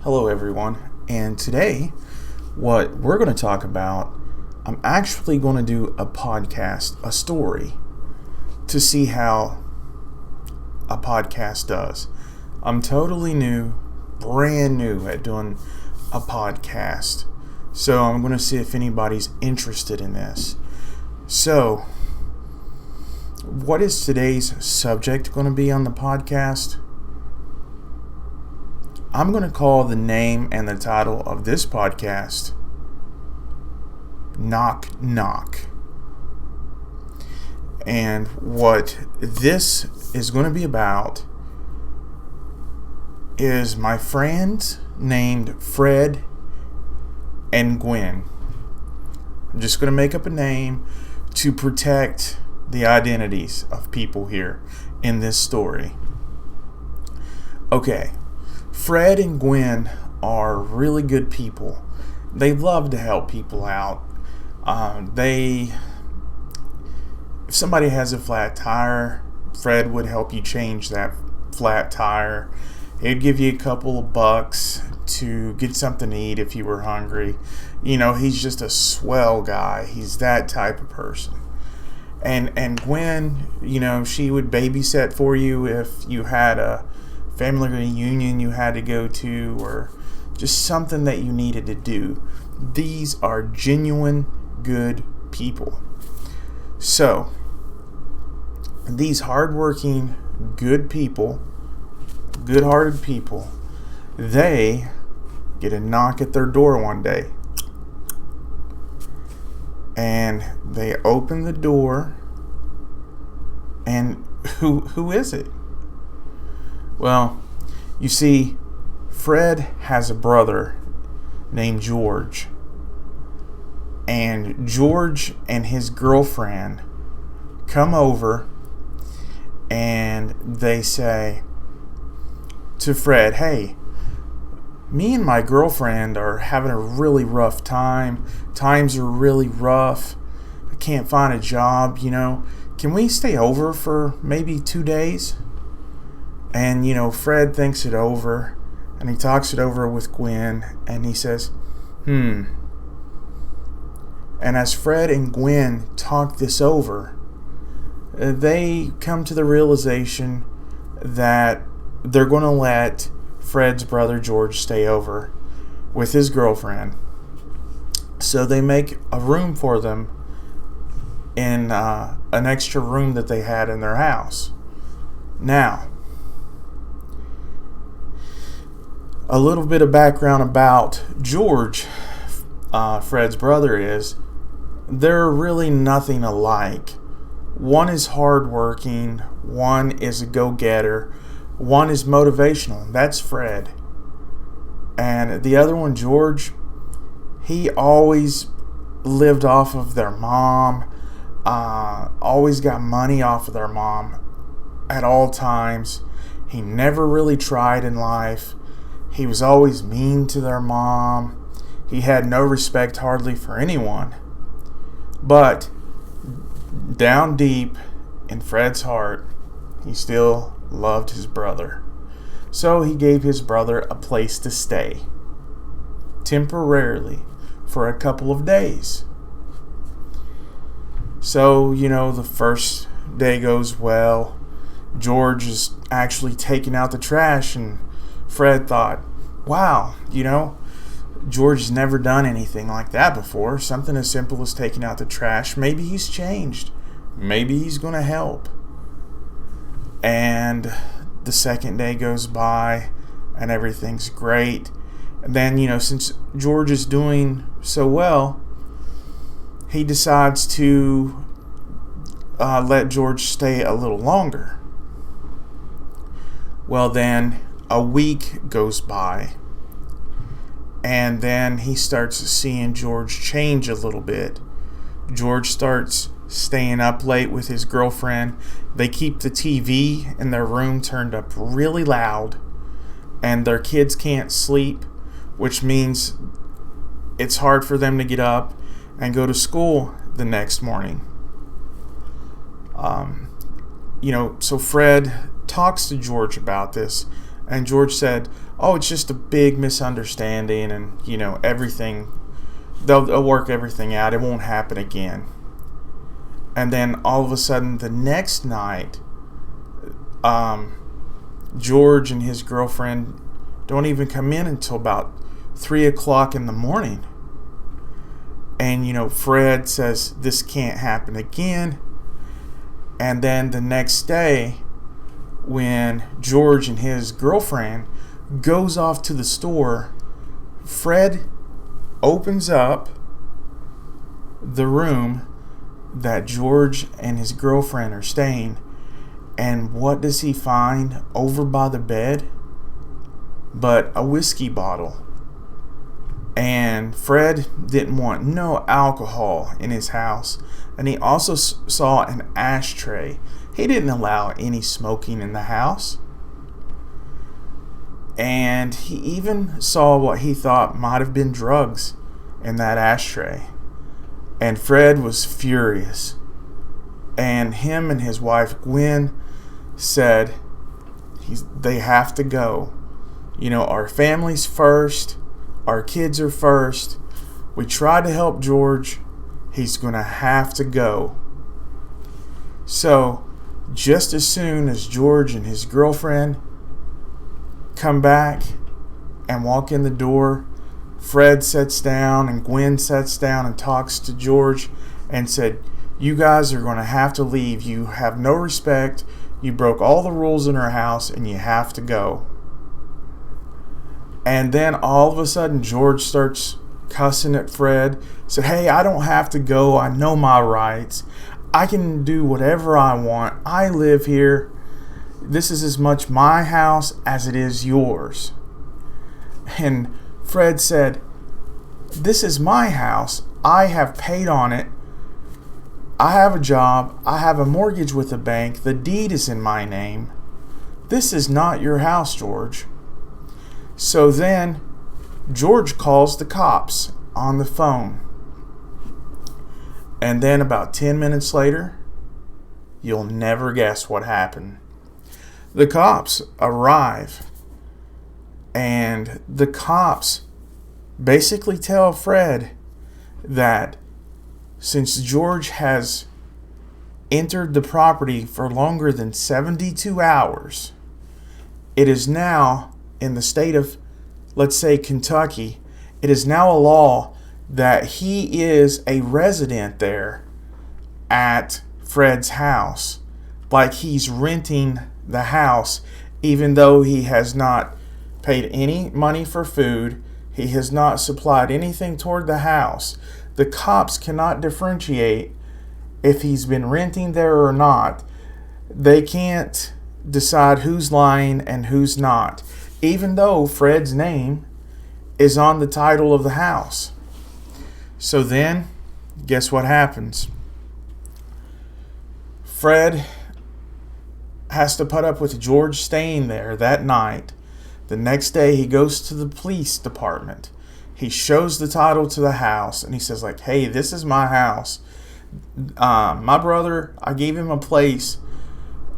Hello everyone, and today what we're going to talk about, I'm actually going to do a podcast, a story, to see how a podcast does. I'm totally new, brand new at doing a podcast, so I'm going to see if anybody's interested in this. So, what is today's subject going to be on the podcast? I'm going to call the name and the title of this podcast Knock Knock. And what this is going to be about is my friends named Fred and Gwynn. I'm just going to make up a name to protect the identities of people here in this story. Okay. Fred and Gwynn are really good people. They love to help people out. If somebody has a flat tire, Fred would help you change that flat tire. He'd give you a couple of bucks to get something to eat if you were hungry. You know, he's just a swell guy. He's that type of person. And Gwynn, you know, she would babysit for you if you had a family reunion you had to go to, or just something that you needed to do. These are genuine good people. So, these hardworking, good people, good-hearted people, they get a knock at their door one day. And they open the door, and who is it? Well, you see, Fred has a brother named George. And George and his girlfriend come over and they say to Fred, "Hey, me and my girlfriend are having a really rough time. Times are really rough. I can't find a job, you know. Can we stay over for maybe 2 days?" And, you know, Fred thinks it over, and he talks it over with Gwynn, and he says, And as Fred and Gwynn talk this over, they come to the realization that they're going to let Fred's brother George stay over with his girlfriend. So they make a room for them in an extra room that they had in their house. Now, a little bit of background about George, Fred's brother, is they're really nothing alike. One is hardworking, one is a go-getter, one is motivational. That's Fred. And the other one, George, he always lived off of their mom, always got money off of their mom at all times. He never really tried in life. He was always mean to their mom. He had no respect hardly for anyone. But down deep in Fred's heart, he still loved his brother. So he gave his brother a place to stay, temporarily, for a couple of days. So, you know, the first day goes well. George is actually taking out the trash, and Fred thought, wow, you know, George has never done anything like that before. Something as simple as taking out the trash. Maybe he's changed. Maybe he's going to help. And the second day goes by, and everything's great. And then, you know, since George is doing so well, he decides to let George stay a little longer. Well, then a week goes by, and then he starts seeing George change a little bit. George starts staying up late with his girlfriend. They keep the TV in their room turned up really loud, and their kids can't sleep, which means it's hard for them to get up and go to school the next morning. So Fred talks to George about this, And George said, "Oh, it's just a big misunderstanding, and everything. They'll work everything out. It won't happen again." And then all of a sudden, the next night, George and his girlfriend don't even come in until about 3 o'clock in the morning. And Fred says this can't happen again. And then the next day, when George and his girlfriend goes off to the store, Fred opens up the room that George and his girlfriend are staying, and what does he find over by the bed but a whiskey bottle? And Fred didn't want no alcohol in his house, and he also saw an ashtray. He didn't allow any smoking in the house. And he even saw what he thought might have been drugs in that ashtray. And Fred was furious. And him and his wife, Gwynn, said they have to go. Our family's first. Our kids are first. We tried to help George. He's going to have to go. So, just as soon as George and his girlfriend come back and walk in the door, Fred sits down and Gwynn sits down and talks to George and said, "You guys are going to have to leave. You have no respect. You broke all the rules in our house and you have to go." And then all of a sudden, George starts cussing at Fred. Said, "Hey, I don't have to go. I know my rights. I can do whatever I want. I live here. This is as much my house as it is yours." And Fred said, "This is my house. I have paid on it. I have a job. I have a mortgage with the bank. The deed is in my name. This is not your house, George." So then George calls the cops on the phone. And then about 10 minutes later, you'll never guess what happened. The cops arrive, and the cops basically tell Fred that since George has entered the property for longer than 72 hours, it is now in the state of, let's say, Kentucky, it is now a law that he is a resident there at Fred's house. Like he's renting the house, even though he has not paid any money for food. He has not supplied anything toward the house. The cops cannot differentiate if he's been renting there or not. They can't decide who's lying and who's not, even though Fred's name is on the title of the house. So then, guess what happens? Fred has to put up with George staying there that night. The next day, he goes to the police department. He shows the title to the house, and he says, "Hey, this is my house. My brother, I gave him a place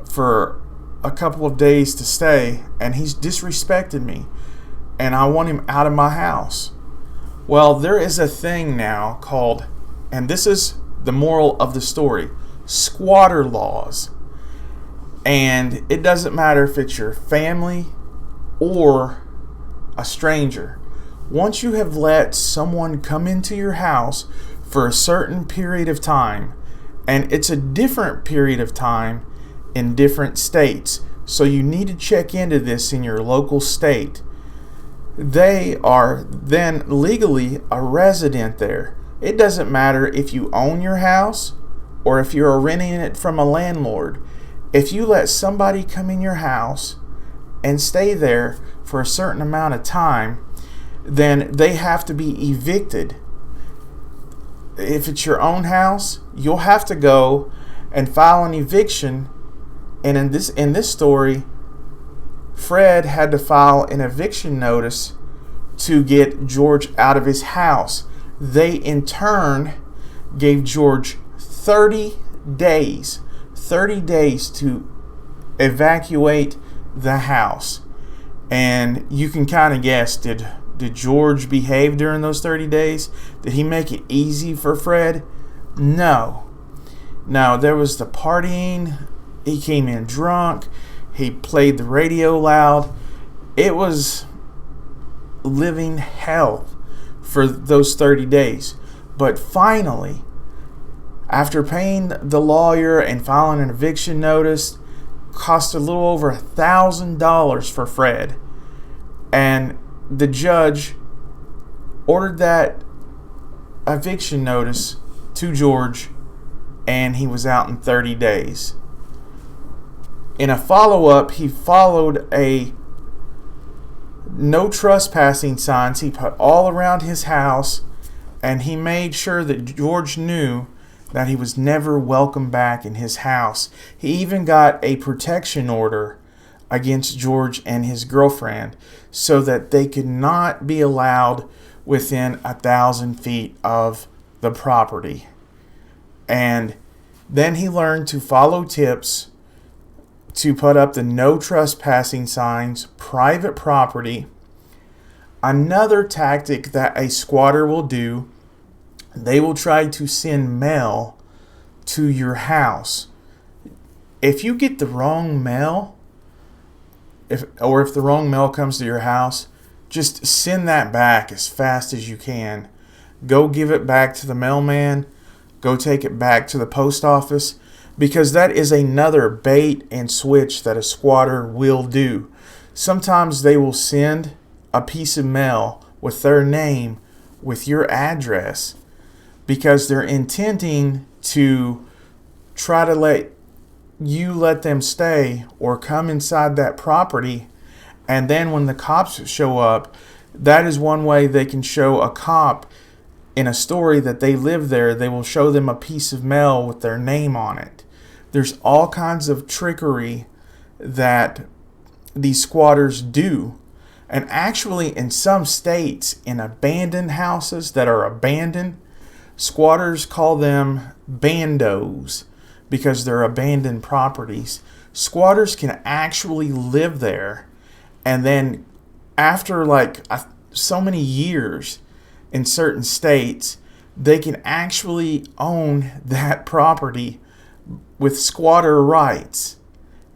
for a couple of days to stay, and he's disrespected me, and I want him out of my house." Well, there is a thing now called, and this is the moral of the story, squatter laws. And it doesn't matter if it's your family or a stranger. Once you have let someone come into your house for a certain period of time, and it's a different period of time in different states, so you need to check into this in your local state. They are then legally a resident there. It doesn't matter if you own your house or if you're renting it from a landlord. If you let somebody come in your house and stay there for a certain amount of time, then they have to be evicted. If it's your own house, you'll have to go and file an eviction. And in this story, Fred had to file an eviction notice to get George out of his house. They in turn gave George 30 days to evacuate the house. And you can kind of guess, did George behave during those 30 days? Did he make it easy for Fred? No. No, there was the partying. He came in drunk. He played the radio loud. It was living hell for those 30 days. But finally, after paying the lawyer and filing an eviction notice, cost a little over $1,000 for Fred. And the judge ordered that eviction notice to George, and he was out in 30 days. In a follow-up, he followed a no trespassing signs he put all around his house, and he made sure that George knew that he was never welcome back in his house. He even got a protection order against George and his girlfriend so that they could not be allowed within 1,000 feet of the property. And then he learned to follow tips to put up the no trespassing signs, private property. Another tactic that a squatter will do, they will try to send mail to your house. If you get the wrong mail, if the wrong mail comes to your house, just send that back as fast as you can. Go give it back to the mailman. Go take it back to the post office, because that is another bait and switch that a squatter will do. Sometimes they will send a piece of mail with their name, with your address, because they're intending to try to let them stay or come inside that property. And then when the cops show up, that is one way they can show a cop in a story that they live there. They will show them a piece of mail with their name on it. There's all kinds of trickery that these squatters do. And actually, in some states, in abandoned houses that are abandoned, squatters call them bandos because they're abandoned properties. Squatters can actually live there, and then after so many years in certain states, they can actually own that property with squatter rights.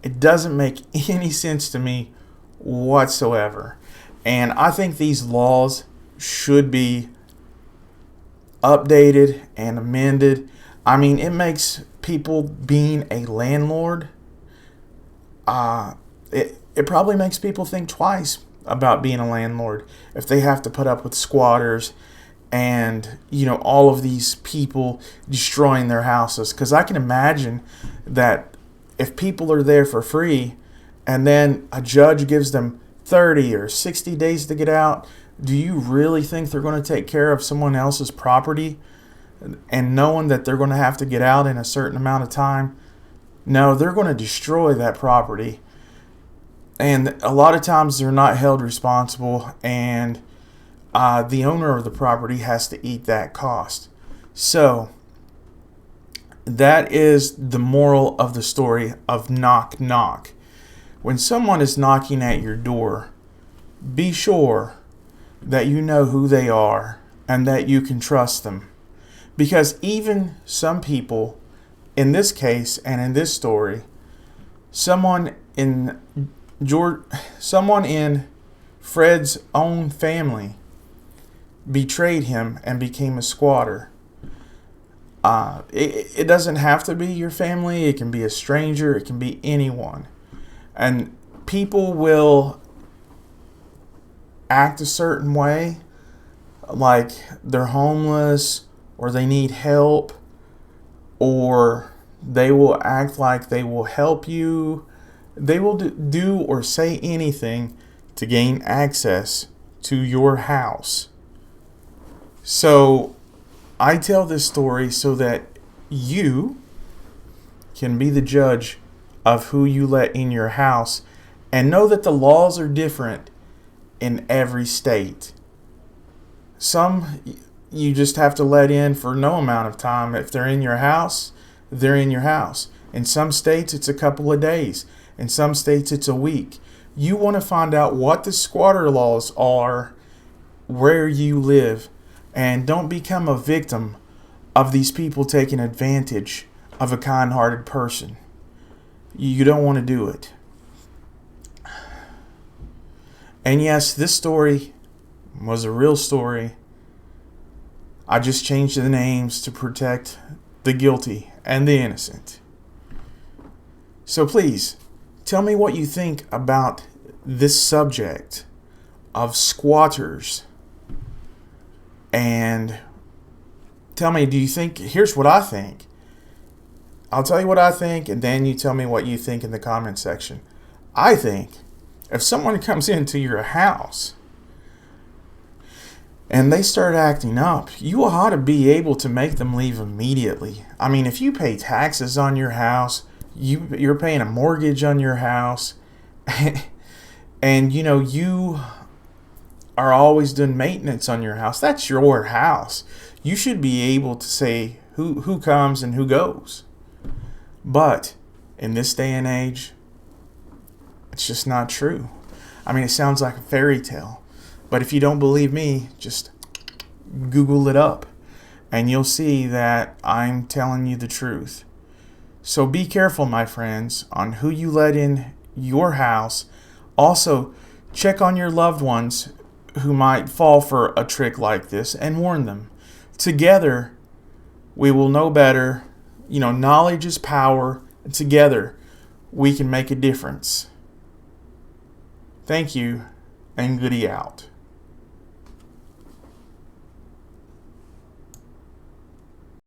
It doesn't make any sense to me whatsoever. And I think these laws should be updated and amended. I mean, it makes people being a landlord, it probably makes people think twice about being a landlord if they have to put up with squatters and, all of these people destroying their houses. Because I can imagine that if people are there for free and then a judge gives them 30 or 60 days to get out, do you really think they're going to take care of someone else's property and knowing that they're going to have to get out in a certain amount of time? No, they're going to destroy that property. And a lot of times they're not held responsible, and the owner of the property has to eat that cost. So that is the moral of the story of knock knock. When someone is knocking at your door, be sure that you know who they are and that you can trust them. Because even some people, in this case and in this story, someone in Fred's own family betrayed him and became a squatter. It doesn't have to be your family. It can be a stranger. It can be anyone. And people will act a certain way, like they're homeless or they need help, or they will act like they will help you. They will do or say anything to gain access to your house. So I tell this story so that you can be the judge of who you let in your house, and know that the laws are different in every state. Some you just have to let in for no amount of time. If they're in your house, they're in your house. In some states, it's a couple of days. In some states, it's a week. You want to find out what the squatter laws are where you live, and don't become a victim of these people taking advantage of a kind-hearted person. You don't want to do it. And yes, this story was a real story. I just changed the names to protect the guilty and the innocent. So please, tell me what you think about this subject of squatters. And tell me, do you think, here's what I think. I'll tell you what I think, and then you tell me what you think in the comment section. I think if someone comes into your house and they start acting up, you ought to be able to make them leave immediately. I mean, if you pay taxes on your house, you're paying a mortgage on your house, and you are always doing maintenance on your house. That's your house. You should be able to say who comes and who goes. But in this day and age, it's just not true. I mean, it sounds like a fairy tale. But if you don't believe me, just Google it up, and you'll see that I'm telling you the truth. So be careful, my friends, on who you let in your house. Also, check on your loved ones who might fall for a trick like this and warn them. Together, we will know better. Knowledge is power. And together, we can make a difference. Thank you, and goody out.